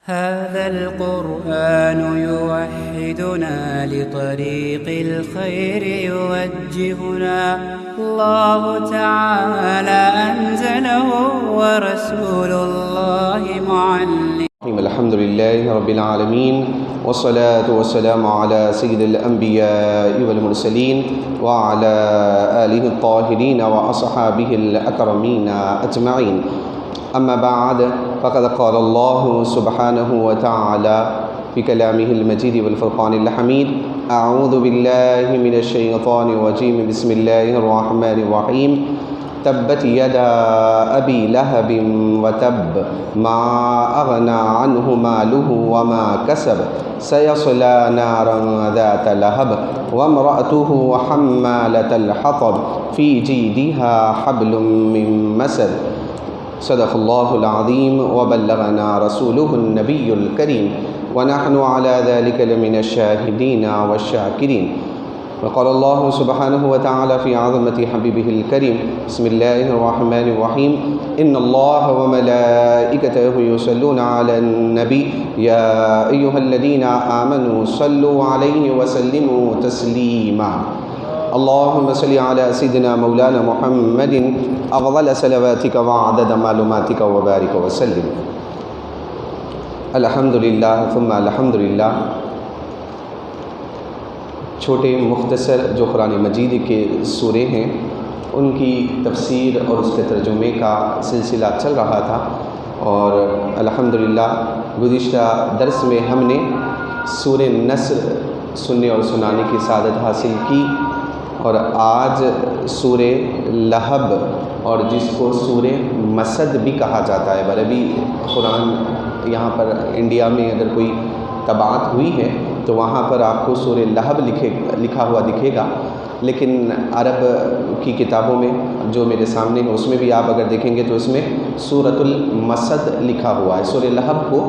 هذا القرآن يوحدنا لطريق الخير يوجهنا الله تعالى أنزله ورسول الله معلم. الحمد لله رب العالمين والصلاة والسلام على سيد الأنبياء والمرسلين وعلى آله الطاهرين وأصحابه الأكرمين أجمعين. أما بعد فقد قال الله سبحانه وتعالى في كلامه المجيد والفرقان الحميد: أعوذ بالله من الشيطان الرجيم، بسم الله الرحمن الرحيم. تبت يدا أبي لهب وتب ما أغنى عنه ماله وما كسب سيصلى نارا ذات لهب وامرأته حمالة الحطب في جيدها حبل من مسد. صدق الله العظيم وبلغنا رسوله النبي الكريم ونحن على ذلك لمن الشاهدين والشاكرين. وقال الله سبحانه وتعالى في عظمة حبيبه الكريم: بسم الله الرحمن الرحيم. إن الله وملائكته يصلون على النبي يا أيها الذين آمنوا صلوا عليه وسلموا تسليما. اللهم صل على سيدنا مولانا محمد أفضل صلواتك وعدد معلوماتك وبارك وسلم. الحمد للہ ثم الحمد للہ. چھوٹے مختصر جو قرآن مجید کے سورے ہیں ان کی تفسیر اور اس کے ترجمے کا سلسلہ چل رہا تھا، اور الحمدللہ گزشتہ درس میں ہم نے سورہ نصر سننے اور سنانے کی سعادت حاصل کی، اور آج سورہ لہب، اور جس کو سورہ مسد بھی کہا جاتا ہے. عربی قرآن یہاں پر انڈیا میں اگر کوئی طباعت ہوئی ہے تو وہاں پر آپ کو سورہ لہب لکھا ہوا دکھے گا، لیکن عرب کی کتابوں میں جو میرے سامنے ہے اس میں بھی آپ اگر دیکھیں گے تو اس میں سورۃ المسد لکھا ہوا ہے. سورہ لہب کو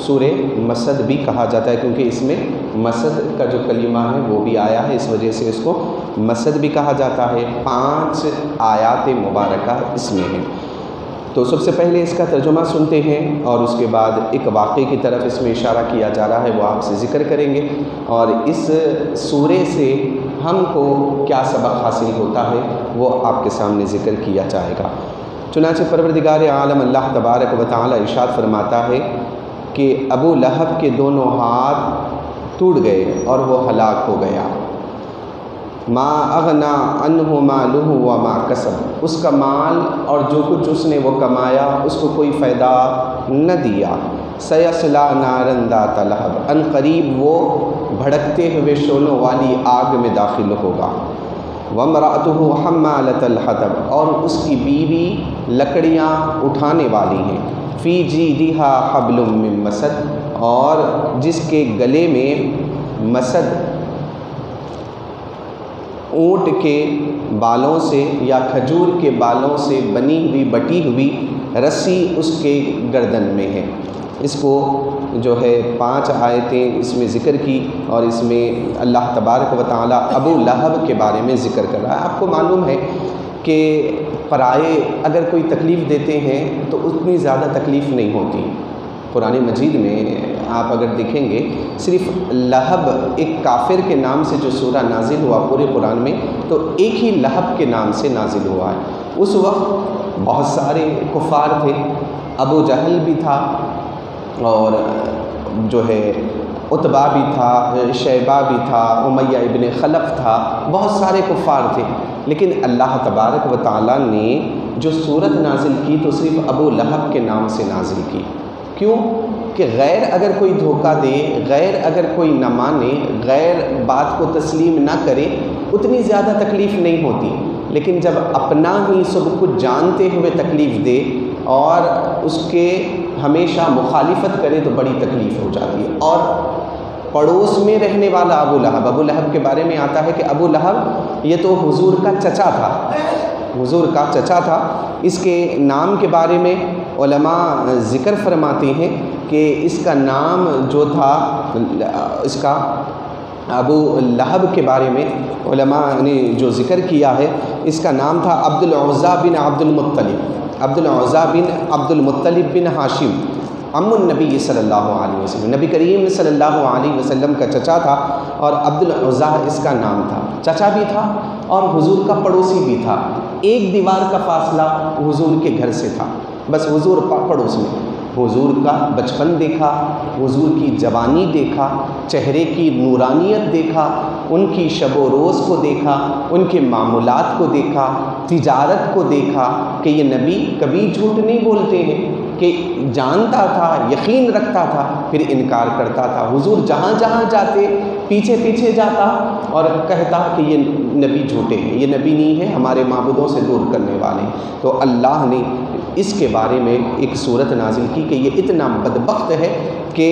سورہ مسد بھی کہا جاتا ہے کیونکہ اس میں مسد کا جو کلمہ ہے وہ بھی آیا ہے، اس وجہ سے اس کو مسد بھی کہا جاتا ہے. 5 آیات مبارکہ اس میں ہیں. تو سب سے پہلے اس کا ترجمہ سنتے ہیں اور اس کے بعد ایک واقعے کی طرف اس میں اشارہ کیا جا رہا ہے، وہ آپ سے ذکر کریں گے، اور اس سورے سے ہم کو کیا سبق حاصل ہوتا ہے وہ آپ کے سامنے ذکر کیا جائے گا. چنانچہ پروردگار عالم اللہ تبارک و تعالی ارشاد فرماتا ہے کہ ابو لہب کے دونوں ہاتھ ٹوٹ گئے اور وہ ہلاک ہو گیا. ما اغنا عنہ مالہ وما کسب، اس کا مال اور جو کچھ اس نے وہ کمایا اس کو کوئی فائدہ نہ دیا. سیصلی نارا ذات لہب، ان قریب وہ بھڑکتے ہوئے شعلوں والی آگ میں داخل ہوگا. وامرأتہ حمالۃ الحطب، اور اس کی بیوی لکڑیاں اٹھانے والی ہیں. فی جیدہا حبل من مسد، اور جس کے گلے میں مسد اونٹ کے بالوں سے یا کھجور کے بالوں سے بنی ہوئی بٹی ہوئی رسی اس کے گردن میں ہے. اس کو جو ہے 5 آیتیں اس میں ذکر کی، اور اس میں اللہ تبارک و تعالی ابو لہب کے بارے میں ذکر کر رہا ہے. آپ کو معلوم ہے کہ پرائے اگر کوئی تکلیف دیتے ہیں تو اتنی زیادہ تکلیف نہیں ہوتی. قرآن مجید میں آپ اگر دیکھیں گے صرف لہب ایک کافر کے نام سے جو سورہ نازل ہوا پورے قرآن میں، تو ایک ہی لہب کے نام سے نازل ہوا ہے. اس وقت بہت سارے کفار تھے، ابو جہل بھی تھا، اور جو ہے عتبہ بھی تھا، شیبہ بھی تھا، امیہ ابن خلف تھا، بہت سارے کفار تھے. لیکن اللہ تبارک و تعالیٰ نے جو سورت نازل کی تو صرف ابو لہب کے نام سے نازل کی. کیوں کہ غیر اگر کوئی دھوکہ دے، غیر اگر کوئی نہ مانے، غیر بات کو تسلیم نہ کرے، اتنی زیادہ تکلیف نہیں ہوتی. لیکن جب اپنا ہی سب کچھ جانتے ہوئے تکلیف دے اور اس کے ہمیشہ مخالفت کرے تو بڑی تکلیف ہو جاتی ہے. اور پڑوس میں رہنے والا ابو لہب کے بارے میں آتا ہے کہ ابو لہب یہ تو حضور کا چچا تھا، حضور کا چچا تھا. اس کے نام کے بارے میں علماء ذکر فرماتے ہیں کہ اس کا نام جو تھا، اس کا ابو لہب کے بارے میں علماء نے جو ذکر کیا ہے، اس کا نام تھا عبد العزیٰ بن عبد المطلب، عبد العزیٰ بن عبد المطلب بن ہاشم. عم النبی صلی اللہ علیہ وسلم، نبی کریم صلی اللہ علیہ وسلم کا چچا تھا اور عبد العزیٰ اس کا نام تھا، چچا بھی تھا اور حضور کا پڑوسی بھی تھا، ایک دیوار کا فاصلہ حضور کے گھر سے تھا، بس حضور پڑوس میں۔ حضور کا بچپن دیکھا، حضور کی جوانی دیکھا، چہرے کی نورانیت دیکھا، ان کی شب و روز کو دیکھا، ان کے معمولات کو دیکھا، تجارت کو دیکھا کہ یہ نبی کبھی جھوٹ نہیں بولتے ہیں، کہ جانتا تھا، یقین رکھتا تھا، پھر انکار کرتا تھا۔ حضور جہاں جہاں جاتے پیچھے پیچھے جاتا اور کہتا کہ یہ نبی جھوٹے ہیں، یہ نبی نہیں ہے، ہمارے معبودوں سے دور کرنے والے ہیں۔ تو اللہ نے اس کے بارے میں ایک صورت نازل کی کہ یہ اتنا بدبخت ہے کہ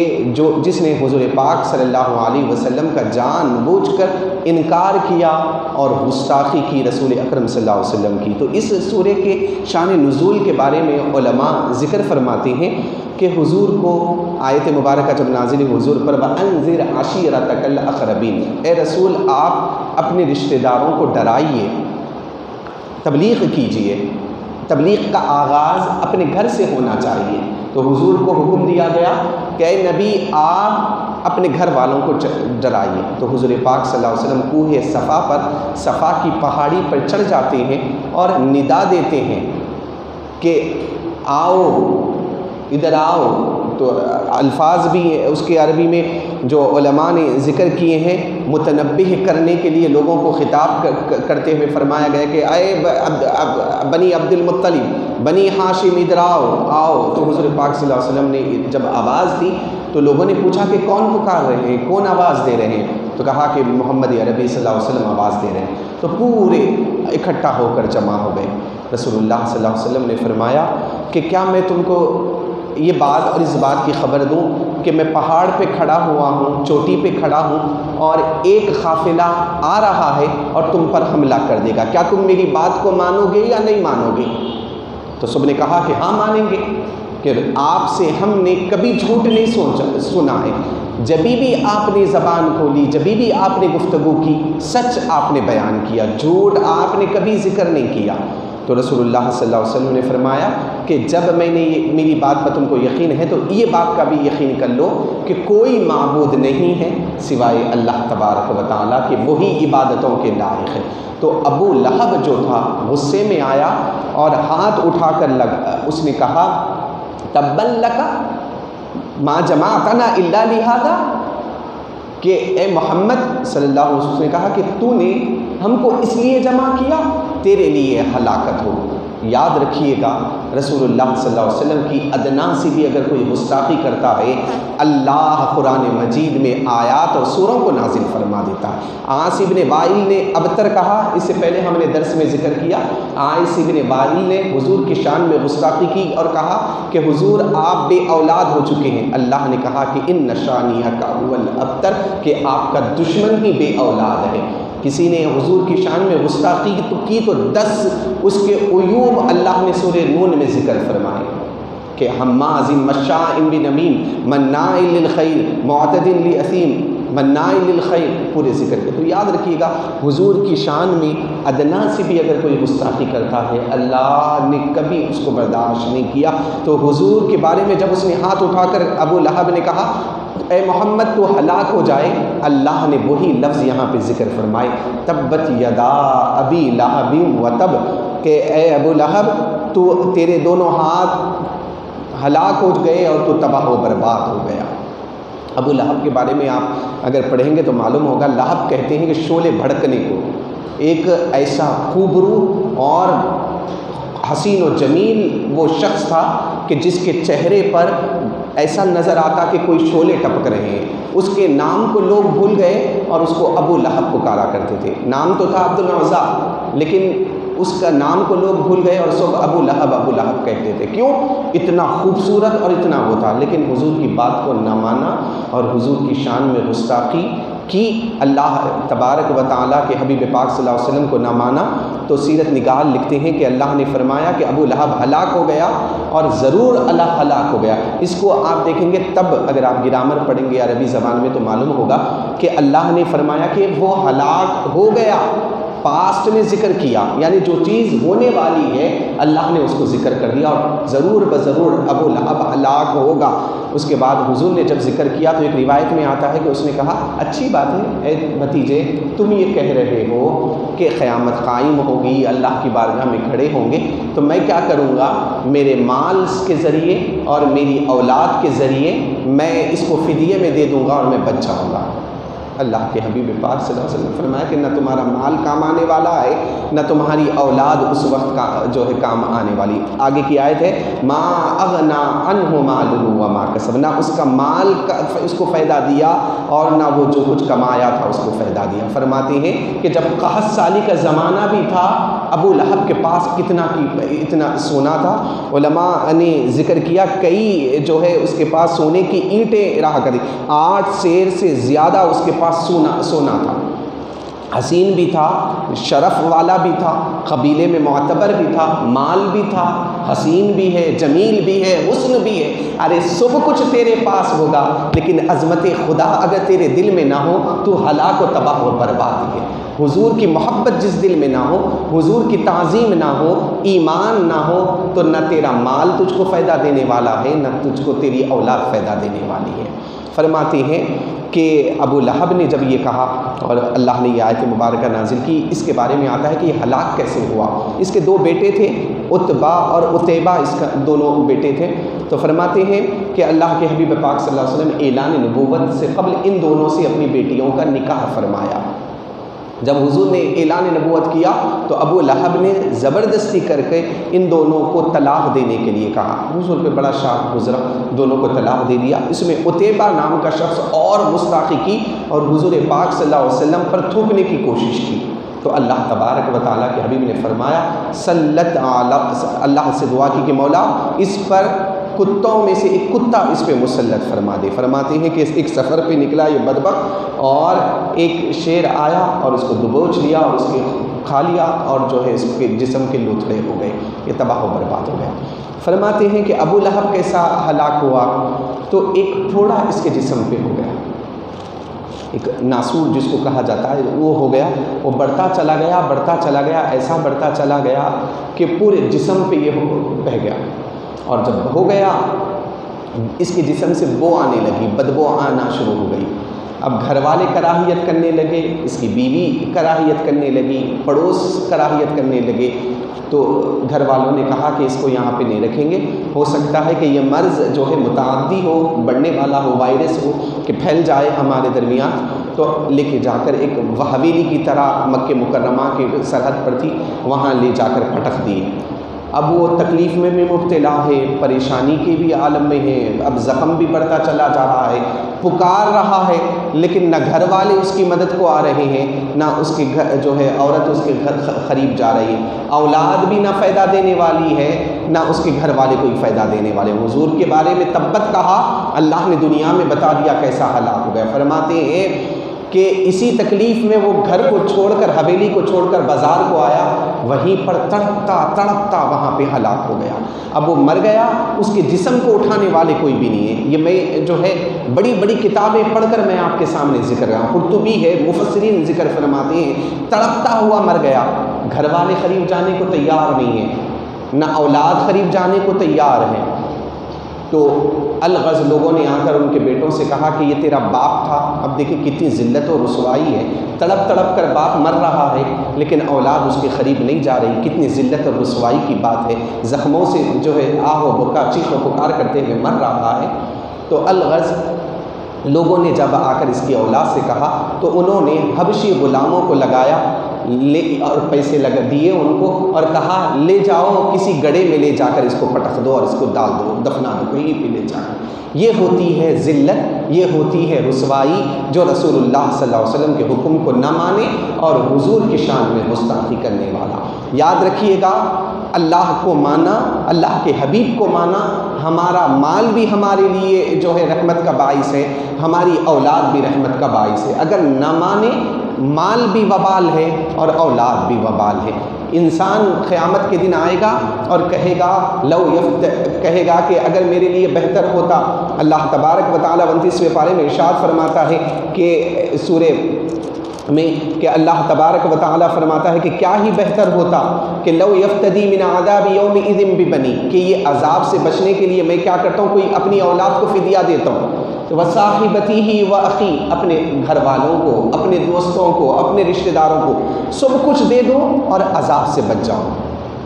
جس نے حضور پاک صلی اللہ علیہ وسلم کا جان بوجھ کر انکار کیا اور گستاخی کی رسول اکرم صلی اللہ علیہ وسلم کی۔ تو اس سورے کے شان نزول کے بارے میں علماء ذکر فرماتے ہیں کہ حضور کو آیت مبارکہ جب نازل حضور پر وَأَنذِرْ عَشِيرَتَكَ الْأَقْرَبِينَ، اے رسول آپ اپنے رشتہ داروں کو ڈرائیے، تبلیغ کیجئے، تبلیغ کا آغاز اپنے گھر سے ہونا چاہیے۔ تو حضور کو حکم دیا گیا کہ اے نبی آپ اپنے گھر والوں کو ڈرائیے۔ تو حضور پاک صلی اللہ علیہ وسلم کوہ صفا پر، صفا کی پہاڑی پر چڑھ جاتے ہیں اور ندا دیتے ہیں کہ آؤ ادھر آؤ۔ تو الفاظ بھی اس کے عربی میں جو علماء نے ذکر کیے ہیں، متنبہ کرنے کے لیے لوگوں کو خطاب کرتے ہوئے فرمایا گیا کہ اے بنی عبد المطلب، بنی ہاشم ادھر آؤ آؤ۔ تو حضور پاک صلی اللہ علیہ وسلم نے جب آواز دی تو لوگوں نے پوچھا کہ کون پکار رہے ہیں، کون آواز دے رہے ہیں؟ تو کہا کہ محمد عربی صلی اللہ علیہ وسلم آواز دے رہے ہیں۔ تو پورے اکٹھا ہو کر جمع ہو گئے۔ رسول اللہ صلی اللہ علیہ وسلم نے فرمایا کہ کیا میں تم کو یہ بات اور اس بات کی خبر دوں کہ میں پہاڑ پہ کھڑا ہوا ہوں، چوٹی پہ کھڑا ہوں اور ایک قافلہ آ رہا ہے اور تم پر حملہ کر دے گا، کیا تم میری بات کو مانو گے یا نہیں مانو گے؟ تو سب نے کہا کہ ہاں مانیں گے، کہ آپ سے ہم نے کبھی جھوٹ نہیں سنا ہے، جبھی بھی آپ نے زبان کھولی، جبھی بھی آپ نے گفتگو کی، سچ آپ نے بیان کیا، جھوٹ آپ نے کبھی ذکر نہیں کیا۔ تو رسول اللہ صلی اللہ علیہ وسلم نے فرمایا کہ جب میں نے میری بات پر تم کو یقین ہے تو یہ بات کا بھی یقین کر لو کہ کوئی معبود نہیں ہے سوائے اللہ تبارک و تعالیٰ کہ وہی عبادتوں کے لائق ہے۔ تو ابو لہب جو تھا غصے میں آیا اور ہاتھ اٹھا کر اس نے کہا تبًّ لک ما جمعتنا الا لہذا، کہ اے محمد صلی اللہ علیہ وسلم نے کہا کہ تو نے ہم کو اس لیے جمع کیا، تیرے لیے ہلاکت ہو۔ یاد رکھیے گا رسول اللہ صلی اللہ علیہ وسلم کی ادنا سے بھی اگر کوئی گستاخی کرتا ہے، اللہ قرآن مجید میں آیات اور سوروں کو نازل فرما دیتا ہے۔ عاص ابن وائل نے ابتر کہا، اس سے پہلے ہم نے درس میں ذکر کیا، عاص ابن وائل نے حضور کی شان میں گستاخی کی اور کہا کہ حضور آپ بے اولاد ہو چکے ہیں۔ اللہ نے کہا کہ ان شانیک هو الابتر، کہ آپ کا دشمن ہی بے اولاد ہے۔ کسی نے حضور کی شان میں گستاخی کی تو 10 اس کے عیوب اللہ نے سورہ نون میں ذکر فرمائے کہ حماز مشاء بنمیم مناع للخیر معتد لأثیم مناع للخیر، پورے ذکر کے۔ تو یاد رکھیے گا حضور کی شان میں ادنا سے بھی اگر کوئی گستاخی کرتا ہے اللہ نے کبھی اس کو برداشت نہیں کیا۔ تو حضور کے بارے میں جب اس نے ہاتھ اٹھا کر ابو لہب نے کہا اے محمد تو ہلاک ہو جائے، اللہ نے وہی لفظ یہاں پہ ذکر فرمائے تبت یدا ابی لہب وتب، کہ اے ابو لہب تو تیرے دونوں ہاتھ ہلاک ہو گئے اور تو تباہ و برباد ہو گیا۔ ابو لہب کے بارے میں آپ اگر پڑھیں گے تو معلوم ہوگا، لہب کہتے ہیں کہ شعلے بھڑکنے کو، ایک ایسا خوبرو اور حسین و جمیل وہ شخص تھا کہ جس کے چہرے پر ایسا نظر آتا کہ کوئی شعلے ٹپک رہے ہیں۔ اس کے نام کو لوگ بھول گئے اور اس کو ابو لہب پکارا کرتے تھے۔ نام تو تھا عبد العزیٰ، لیکن اس کا نام کو لوگ بھول گئے اور سب ابو لہب کہتے تھے۔ کیوں؟ اتنا خوبصورت اور اتنا وہ تھا، لیکن حضور کی بات کو نہ مانا اور حضور کی شان میں گستاخی کی، اللہ تبارک و تعالیٰ کے حبیب پاک صلی اللہ علیہ وسلم کو نہ مانا۔ تو سیرت نگار لکھتے ہیں کہ اللہ نے فرمایا کہ ابو لہب ہلاک ہو گیا، اور ضرور اللہ ہلاک ہو گیا۔ اس کو آپ دیکھیں گے تب اگر آپ گرامر پڑھیں گے عربی زبان میں تو معلوم ہوگا کہ اللہ نے فرمایا کہ وہ ہلاک ہو گیا، پاسٹ میں ذکر کیا، یعنی جو چیز ہونے والی ہے اللہ نے اس کو ذکر کر دیا، اور ضرور بضرور ابو لہب ہلاک ہوگا۔ اس کے بعد حضور نے جب ذکر کیا تو ایک روایت میں آتا ہے کہ اس نے کہا اچھی بات ہے اے بھتیجے، تم یہ کہہ رہے ہو کہ قیامت قائم ہوگی، اللہ کی بارگاہ میں کھڑے ہوں گے، تو میں کیا کروں گا، میرے مال کے ذریعے اور میری اولاد کے ذریعے میں اس کو فدیے میں دے دوں گا اور میں بچ جاؤں گا۔ اللہ کے حبیب پاک صلی اللہ علیہ وسلم نے فرمایا کہ نہ تمہارا مال کام آنے والا ہے، نہ تمہاری اولاد اس وقت کا جو ہے کام آنے والی۔ آگے کی آیت ہے ما اغنا عنہ مالہ وما کسب، نہ اس کا مال کا اس کو فائدہ دیا اور نہ وہ جو کچھ کمایا تھا اس کو فائدہ دیا۔ فرماتے ہیں کہ جب قحط سالی کا زمانہ بھی تھا، ابو لہب کے پاس اتنا سونا تھا، علماء نے ذکر کیا کئی جو ہے اس کے پاس سونے کی اینٹیں رہا کرتی، 8 سیر سے زیادہ اس کے پاس سونا تھا، حسین بھی تھا، شرف والا بھی تھا، قبیلے میں معتبر بھی تھا، مال بھی تھا، حسین بھی ہے، جمیل بھی ہے، حسن بھی ہے، ارے سب کچھ تیرے پاس ہوگا، لیکن عظمت خدا اگر تیرے دل میں نہ ہو تو ہلاک و تباہ و برباد ہے۔ حضور کی محبت جس دل میں نہ ہو، حضور کی تعظیم نہ ہو، ایمان نہ ہو، تو نہ تیرا مال تجھ کو فائدہ دینے والا ہے، نہ تجھ کو تیری اولاد فائدہ دینے والی ہے۔ فرماتے ہیں کہ ابو لہب نے جب یہ کہا اور اللہ نے یہ آیت مبارکہ نازل کی، اس کے بارے میں آتا ہے کہ یہ ہلاک کیسے ہوا۔ اس کے 2 بیٹے تھے، عتبہ اور عتیبہ، اس کا دونوں بیٹے تھے۔ تو فرماتے ہیں کہ اللہ کے حبیب پاک صلی اللہ علیہ وسلم نے اعلان نبوت سے قبل ان دونوں سے اپنی بیٹیوں کا نکاح فرمایا۔ جب حضور نے اعلان نبوت کیا تو ابو لہب نے زبردستی کر کے ان دونوں کو طلاق دینے کے لیے کہا۔ حضور پہ بڑا شاق گزرا، دونوں کو طلاق دے دیا۔ اس میں عتیبہ نام کا شخص اور گستاخی کی اور حضور پاک صلی اللہ علیہ وسلم پر تھوپنے کی کوشش کی۔ تو اللہ تبارک و تعالیٰ کے حبیب نے فرمایا اللہ سے دعا کی کہ مولا اس پر کتوں میں سے ایک کتا اس پہ مسلط فرما دے۔ فرماتے ہیں کہ ایک سفر پہ نکلا یہ بدبخت اور ایک شیر آیا اور اس کو دبوچ لیا اور اس کے کھا لیا اور جو ہے اس کے جسم کے لوتھڑے ہو گئے، یہ تباہ و برباد ہو گیا۔ فرماتے ہیں کہ ابو لہب کیسا ہلاک ہوا، تو ایک پھوڑا اس کے جسم پہ ہو گیا، ایک ناسور جس کو کہا جاتا ہے وہ ہو گیا، وہ بڑھتا چلا گیا، ایسا بڑھتا چلا گیا کہ پورے جسم پہ یہ بہہ گیا، اور جب ہو گیا اس کے جسم سے بو آنے لگی، بدبو آنا شروع ہو گئی۔ اب گھر والے کراہیت کرنے لگے، اس کی بیوی کراہیت کرنے لگی، پڑوس کراہیت کرنے لگے۔ تو گھر والوں نے کہا کہ اس کو یہاں پہ نہیں رکھیں گے، ہو سکتا ہے کہ یہ مرض جو ہے متعدی ہو، بڑھنے والا ہو، وائرس ہو کہ پھیل جائے ہمارے درمیان۔ تو لے کے جا کر ایک حویلی کی طرح مکہ مکرمہ کی سرحد پر تھی، وہاں لے جا کر پٹک دیے۔ اب وہ تکلیف میں بھی مبتلا ہے، پریشانی کے بھی عالم میں ہے، اب زخم بھی بڑھتا چلا جا رہا ہے، پکار رہا ہے، لیکن نہ گھر والے اس کی مدد کو آ رہے ہیں، نہ اس کے گھر جو ہے عورت اس کے گھر قریب جا رہی ہے، اولاد بھی نہ فائدہ دینے والی ہے، نہ اس کے گھر والے کوئی فائدہ دینے والے۔ حضور کے بارے میں تبت کہا، اللہ نے دنیا میں بتا دیا کیسا ہلاک ہو گیا۔ فرماتے ہیں کہ اسی تکلیف میں وہ گھر کو چھوڑ کر، حویلی کو چھوڑ کر بازار کو آیا، وہیں پر تڑپتا وہاں پہ ہلاک ہو گیا۔ اب وہ مر گیا، اس کے جسم کو اٹھانے والے کوئی بھی نہیں ہے۔ یہ میں جو ہے بڑی بڑی کتابیں پڑھ کر میں آپ کے سامنے ذکر رہا ہوں، قرطبی ہے، مفسرین ذکر فرماتے ہیں تڑپتا ہوا مر گیا، گھر والے قریب جانے کو تیار نہیں ہیں، نہ اولاد قریب جانے کو تیار ہیں۔ تو الغز لوگوں نے آ کر ان کے بیٹوں سے کہا کہ یہ تیرا باپ تھا۔ اب دیکھیں کتنی ذلت و رسوائی ہے، تڑپ تڑپ کر باپ مر رہا ہے لیکن اولاد اس کے قریب نہیں جا رہی، کتنی ذلت اور رسوائی کی بات ہے، زخموں سے جو ہے آہ و بکا، چیخ و پکار کرتے ہوئے مر رہا ہے۔ تو الغز لوگوں نے جب آ کر اس کی اولاد سے کہا تو انہوں نے حبشی غلاموں کو لگایا اور پیسے لگا دیے ان کو اور کہا لے جاؤ کسی گڑھے میں، لے جا کر اس کو پٹک دو اور اس کو ڈال دو، دفنا دو کہیں پہ لے جا کر۔ یہ ہوتی ہے ذلت، یہ ہوتی ہے رسوائی، جو رسول اللہ صلی اللہ علیہ وسلم کے حکم کو نہ مانے اور حضور کی شان میں گستاخی کرنے والا۔ یاد رکھیے گا، اللہ کو مانا، اللہ کے حبیب کو مانا، ہمارا مال بھی ہمارے لیے جو ہے رحمت کا باعث ہے، ہماری اولاد بھی رحمت کا باعث ہے۔ اگر نہ مانے، مال بھی وبال ہے اور اولاد بھی وبال ہے۔ انسان قیامت کے دن آئے گا اور کہے گا کہ اگر میرے لیے بہتر ہوتا۔ اللہ تبارک و تعالیٰ 29ویں پارے میں ارشاد فرماتا ہے کہ سورہ میں کہ اللہ تبارک و تعالیٰ فرماتا ہے کہ کیا ہی بہتر ہوتا کہ لو یفتدی من عذاب یومئذ ببنی، کہ یہ عذاب سے بچنے کے لیے میں کیا کرتا ہوں، کوئی اپنی اولاد کو فدیہ دیتا ہوں، وصاحبتہ و اخی، اپنے گھر والوں کو، اپنے دوستوں کو، اپنے رشتہ داروں کو سب کچھ دے دو اور عذاب سے بچ جاؤ،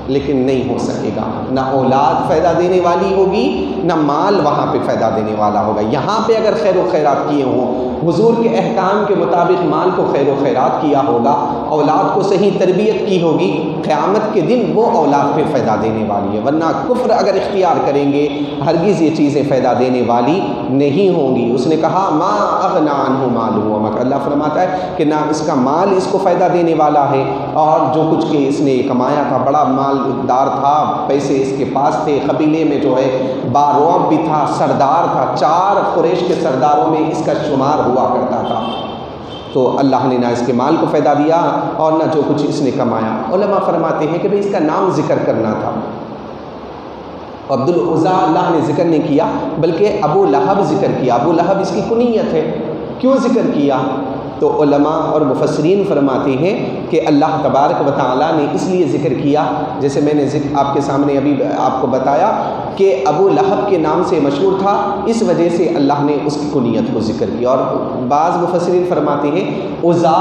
لیکن نہیں ہو سکے گا۔ نہ اولاد فائدہ دینے والی ہوگی، نہ مال وہاں پہ فائدہ دینے والا ہوگا۔ یہاں پہ اگر خیر و خیرات کیے ہوں، حضور کے احکام کے مطابق مال کو خیر و خیرات کیا ہوگا، اولاد کو صحیح تربیت کی ہوگی، قیامت کے دن وہ اولاد پہ فائدہ دینے والی ہے۔ ورنہ کفر اگر اختیار کریں گے ہرگز یہ چیزیں فائدہ دینے والی نہیں ہوں گی۔ اس نے کہا ما اغنی عنہ مالہ وما کسب، اللہ فرماتا ہے کہ نہ اس کا مال اس کو فائدہ دینے والا ہے، اور جو کچھ کہ اس نے کمایا تھا، بڑا مالدار تھا، پیسے اس کے پاس تھے، قبیلے میں جو ہے بارواب بھی تھا، سردار تھا، 4 قریش کے سرداروں میں اس کا شمار ہوا کرتا تھا، تو اللہ نے نہ اس کے مال کو فائدہ دیا اور نہ جو کچھ اس نے کمایا۔ علماء فرماتے ہیں کہ بھئی اس کا نام ذکر کرنا تھا، عبد العزیٰ اللہ نے ذکر نہیں کیا بلکہ ابو لہب ذکر کیا۔ ابو لہب اس کی کنیت ہے، کیوں ذکر کیا؟ تو علماء اور مفسرین فرماتے ہیں کہ اللہ تبارک و تعالیٰ نے اس لیے ذکر کیا، جیسے میں نے آپ کے سامنے ابھی آپ کو بتایا کہ ابو لہب کے نام سے مشہور تھا، اس وجہ سے اللہ نے اس کی کنیت کو ذکر کیا۔ اور بعض مفسرین فرماتے ہیں عزا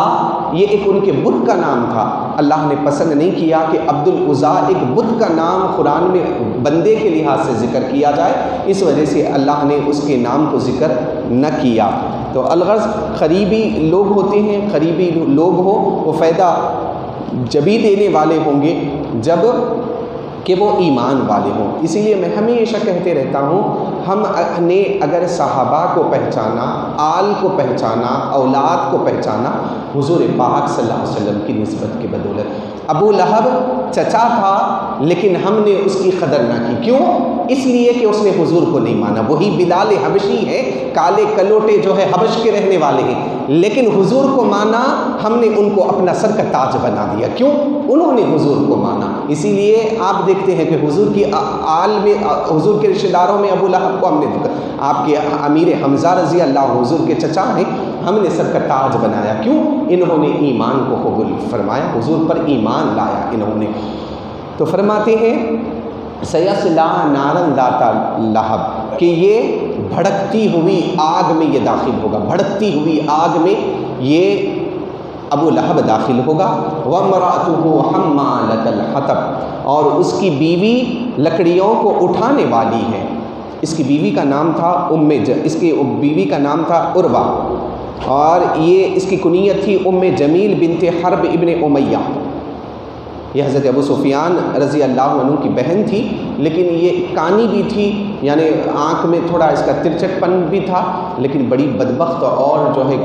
یہ ایک ان کے بت کا نام تھا، اللہ نے پسند نہیں کیا کہ عبد العزا ایک بت کا نام قرآن میں بندے کے لحاظ سے ذکر کیا جائے، اس وجہ سے اللہ نے اس کے نام کو ذکر نہ کیا۔ تو الغرض قریبی لوگ ہوتے ہیں، قریبی لوگ ہو وہ فائدہ جبھی دینے والے ہوں گے جب کہ وہ ایمان والے ہوں۔ اسی لیے میں ہمیشہ کہتے رہتا ہوں، ہم نے اگر صحابہ کو پہچانا، آل کو پہچانا، اولاد کو پہچانا حضور پاک صلی اللہ علیہ وسلم کی نسبت کی بدولت۔ ابو لہب چچا تھا لیکن ہم نے اس کی قدر نہ کی، کیوں؟ اس لیے کہ اس نے حضور کو نہیں مانا۔ وہی بلال حبشی ہے، کالے کلوٹے جو ہے حبش کے رہنے والے ہیں، لیکن حضور کو مانا، ہم نے ان کو اپنا سر کا تاج بنا دیا، کیوں؟ انہوں نے حضور کو مانا۔ اسی لیے آپ دیکھتے ہیں کہ حضور کی آل میں، حضور کے رشتہ داروں میں ابو لہب کو ہم نے دیکھا، آپ کے امیر حمزہ رضی اللہ حضور کے چچا ہیں، ہم نے سر کا تاج بنایا، کیوں؟ انہوں نے ایمان کو قبول فرمایا، حضور پر ایمان لایا انہوں نے۔ تو فرماتے ہیں سیصلی نارا ذات لہب، کہ یہ بھڑکتی ہوئی آگ میں یہ داخل ہوگا، بھڑکتی ہوئی آگ میں یہ ابو لہب داخل ہوگا۔ وامرأتہ حمالۃ الحطب، اور اس کی بیوی لکڑیوں کو اٹھانے والی ہے۔ اس کی بیوی کا نام تھا اس کی بیوی کا نام تھا عروہ، اور یہ اس کی کنیت تھی جمیل بنت حرب ابن امیہ۔ یہ حضرت ابو سفیان رضی اللہ عنہ کی بہن تھی، لیکن یہ کانی بھی تھی، یعنی آنکھ میں تھوڑا اس کا ترچٹ پن بھی تھا، لیکن بڑی بدبخت اور جو ہے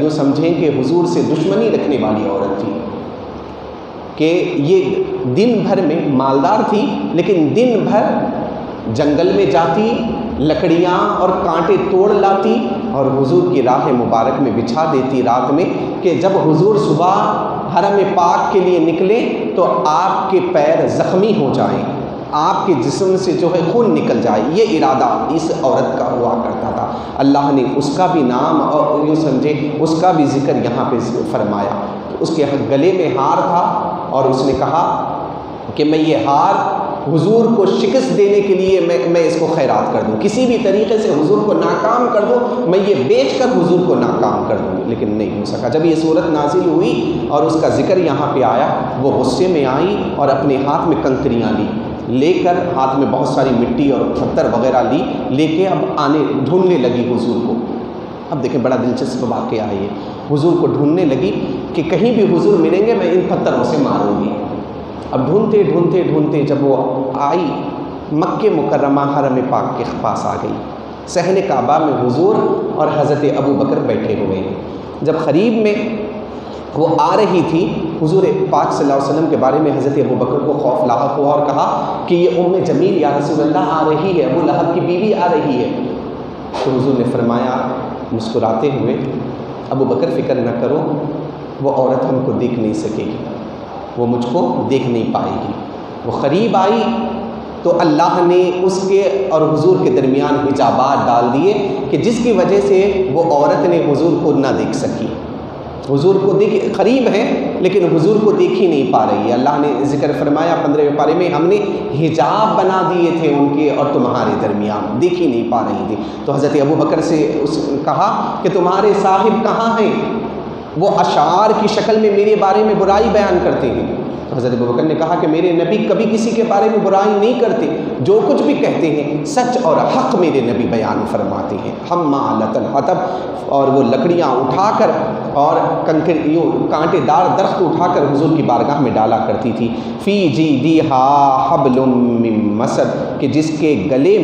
یوں سمجھیں کہ حضور سے دشمنی رکھنے والی عورت تھی، کہ یہ دن بھر میں مالدار تھی لیکن دن بھر جنگل میں جاتی، لکڑیاں اور کانٹے توڑ لاتی اور حضور کی راہ مبارک میں بچھا دیتی رات میں، کہ جب حضور صبح حرم پاک کے لیے نکلے تو آپ کے پیر زخمی ہو جائیں، آپ کے جسم سے جو ہے خون نکل جائے، یہ ارادہ اس عورت کا ہوا کرتا تھا۔ اللہ نے اس کا بھی نام اور یوں سمجھے اس کا بھی ذکر یہاں پہ فرمایا۔ اس کے گلے میں ہار تھا اور اس نے کہا کہ میں یہ ہار حضور کو شکست دینے کے لیے میں اس کو خیرات کر دوں، کسی بھی طریقے سے حضور کو ناکام کر دوں، میں یہ بیچ کر حضور کو ناکام کر دوں، لیکن نہیں ہو سکا۔ جب یہ صورت نازل ہوئی اور اس کا ذکر یہاں پہ آیا، وہ غصے میں آئی اور اپنے ہاتھ میں کنکریاں لے کر، ہاتھ میں بہت ساری مٹی اور پتھر وغیرہ لے کے اب ڈھونڈنے لگی حضور کو۔ اب دیکھیں بڑا دلچسپ واقعہ ہے یہ، حضور کو ڈھونڈنے لگی کہ کہیں بھی حضور ملیں گے میں ان پتھروں سے ماروں گی۔ اب ڈھونڈتے جب وہ آئی مکہ مکرمہ حرم پاک کے پاس آ گئی، صحن کعبہ میں حضور اور حضرت ابو بکر بیٹھے ہوئے ہیں۔ جب قریب میں وہ آ رہی تھی، حضور پاک صلی اللہ علیہ وسلم کے بارے میں حضرت ابو بکر کو خوف لاحق ہوا اور کہا کہ یہ جمیل یا رسول اللہ آ رہی ہے، ابو لہب کی بیوی آ رہی ہے۔ تو حضور نے فرمایا مسکراتے ہوئے، ابو بکر فکر نہ کرو، وہ عورت ہم کو دیکھ نہیں سکے گی، وہ مجھ کو دیکھ نہیں پائے گی۔ وہ قریب آئی تو اللہ نے اس کے اور حضور کے درمیان حجابات ڈال دیے کہ جس کی وجہ سے وہ عورت نے حضور کو نہ دیکھ سکی۔ حضور کو قریب ہیں لیکن حضور کو دیکھ ہی نہیں پا رہی ہے۔ اللہ نے ذکر فرمایا 15ویں پارے میں، ہم نے حجاب بنا دیے تھے ان کے اور تمہارے درمیان، دیکھ ہی نہیں پا رہی تھی۔ تو حضرت ابوبکر سے کہا کہ تمہارے صاحب کہاں ہیں؟ وہ اشعار کی شکل میں میرے بارے میں برائی بیان کرتے ہیں۔ تو حضرت ابوبکر نے کہا کہ میرے نبی کبھی کسی کے بارے میں برائی نہیں کرتے، جو کچھ بھی کہتے ہیں سچ اور حق میرے نبی بیان فرماتے ہیں۔ حمالۃ الحطب، اور وہ لکڑیاں اٹھا کر اور کانٹے دار درخت اٹھا کر حضور کی بارگاہ میں ڈالا کرتی تھی۔ فی جیدہا حبل من مسد، کہ جس کے گلے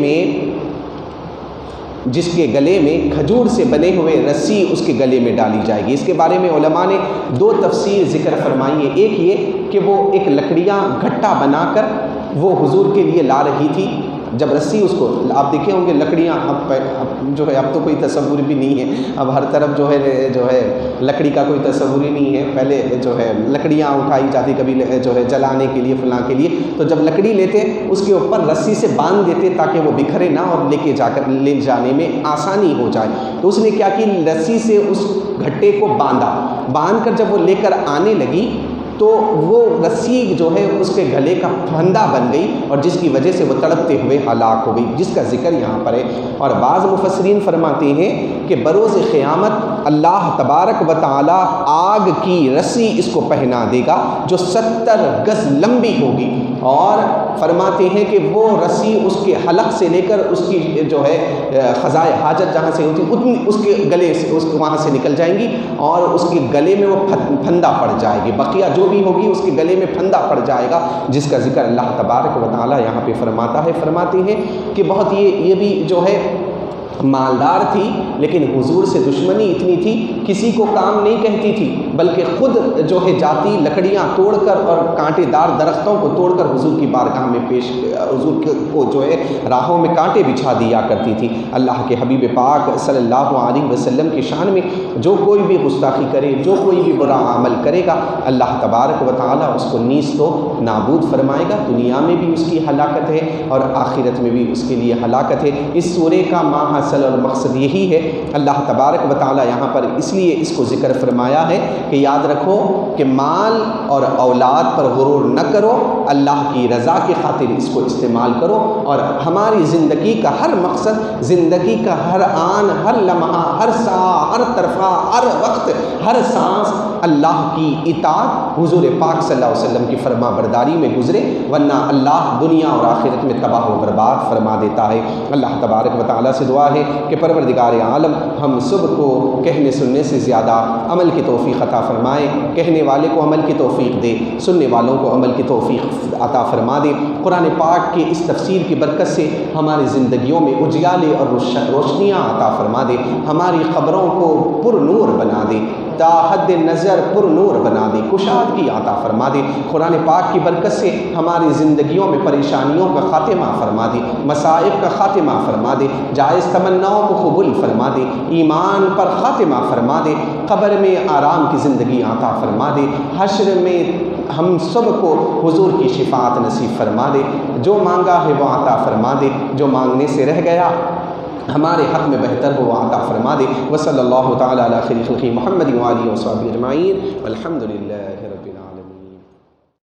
میں کھجور سے بنے ہوئے رسی اس کے گلے میں ڈالی جائے گی۔ اس کے بارے میں علماء نے 2 تفسیر ذکر فرمائی ہے۔ ایک یہ کہ وہ ایک لکڑیاں گھٹا بنا کر وہ حضور کے لیے لا رہی تھی، جب رسی اس کو، آپ دیکھے ہوں گے لکڑیاں اب جو ہے اب تو کوئی تصور بھی نہیں ہے، اب ہر طرف جو ہے لکڑی کا کوئی تصور ہی نہیں ہے۔ پہلے جو ہے لکڑیاں اٹھائی جاتی کبھی جو ہے جلانے کے لیے فلاں کے لیے، تو جب لکڑی لیتے اس کے اوپر رسی سے باندھ دیتے تاکہ وہ بکھرے نہ اور لے جانے میں آسانی ہو جائے۔ تو اس نے کیا کی، رسی سے اس گھٹے کو باندھ کر جب وہ لے کر آنے لگی تو وہ رسی جو ہے اس کے گلے کا پھندا بن گئی، اور جس کی وجہ سے وہ تڑپتے ہوئے ہلاک ہو گئی، جس کا ذکر یہاں پر ہے۔ اور بعض مفسرین فرماتے ہیں کہ بروز قیامت اللہ تبارک و تعالی آگ کی رسی اس کو پہنا دے گا جو 70 گز لمبی ہوگی، اور فرماتے ہیں کہ وہ رسی اس کے حلق سے لے کر اس کی جو ہے خزائے حاجت جہاں سے ہوتی اتنی اس کے گلے سے وہاں سے نکل جائیں گی، اور اس کے گلے میں وہ پھندا پڑ جائے گی، بقیہ جو بھی ہوگی اس کے گلے میں پھندا پڑ جائے گا، جس کا ذکر اللہ تبارک و تعالی یہاں پہ فرماتے ہیں کہ بہت یہ بھی جو ہے مالدار تھی، لیکن حضور سے دشمنی اتنی تھی کسی کو کام نہیں کہتی تھی، بلکہ خود جو ہے جاتی لکڑیاں توڑ کر اور کانٹے دار درختوں کو توڑ کر حضور کی بارگاہ میں حضور کو جو ہے راہوں میں کانٹے بچھا دیا کرتی تھی۔ اللہ کے حبیب پاک صلی اللہ علیہ وسلم کی شان میں جو کوئی بھی گستاخی کرے، جو کوئی بھی برا عمل کرے گا، اللہ تبارک و تعالیٰ اس کو نیست و نابود فرمائے گا۔ دنیا میں بھی اس کی ہلاکت ہے اور آخرت میں بھی اس کے لیے ہلاکت ہے۔ اس سورے کا ماحصل اور مقصد یہی ہے۔ اللہ تبارک و تعالیٰ یہاں پر اس لیے اس کو ذکر فرمایا ہے کہ یاد رکھو کہ مال اور اولاد پر غرور نہ کرو، اللہ کی رضا کی خاطر اس کو استعمال کرو، اور ہماری زندگی کا ہر مقصد، زندگی کا ہر آن، ہر لمحہ، ہر ساعہ، ہر طرفہ، ہر وقت، ہر سانس اللہ کی اطاعت، حضور پاک صلی اللہ علیہ وسلم کی فرما برداری میں گزرے، ورنہ اللہ دنیا اور آخرت میں تباہ و برباد فرما دیتا ہے۔ اللہ تبارک و تعالیٰ سے دعا ہے کہ پروردگار عالم ہم سب کو کہنے سننے سے زیادہ عمل کی توفیق عطا فرمائے، کہنے والے کو عمل کی توفیق دے، سننے والوں کو عمل کی توفیق عطا فرما دے۔ قرآن پاک کی اس تفسیر کی برکت سے ہماری زندگیوں میں اجیالے اور روشنیاں عطا فرما دے، ہماری قبروں کو پر نور بنا دے، تا حد نظر پر نور بنا دے، کشادگی عطا فرما دے۔ قرآن پاک کی برکت سے ہماری زندگیوں میں پریشانیوں کا خاتمہ فرما دے، مصائب کا خاتمہ فرما دے، جائز تمناؤں کو قبول فرما دے، ایمان پر خاتمہ فرما دے، قبر میں آرام کی زندگی عطا فرما دے، حشر میں ہم سب کو حضور کی شفاعت نصیب فرما دے، جو مانگا ہے وہ عطا فرما دے، جو مانگنے سے رہ گیا ہمارے حق میں بہتر ہو وہ عطا فرما دے۔ وصلی اللہ تعالی علی خیر خلقہ محمد و آلہ و صحبہ اجمعین والحمد للہ۔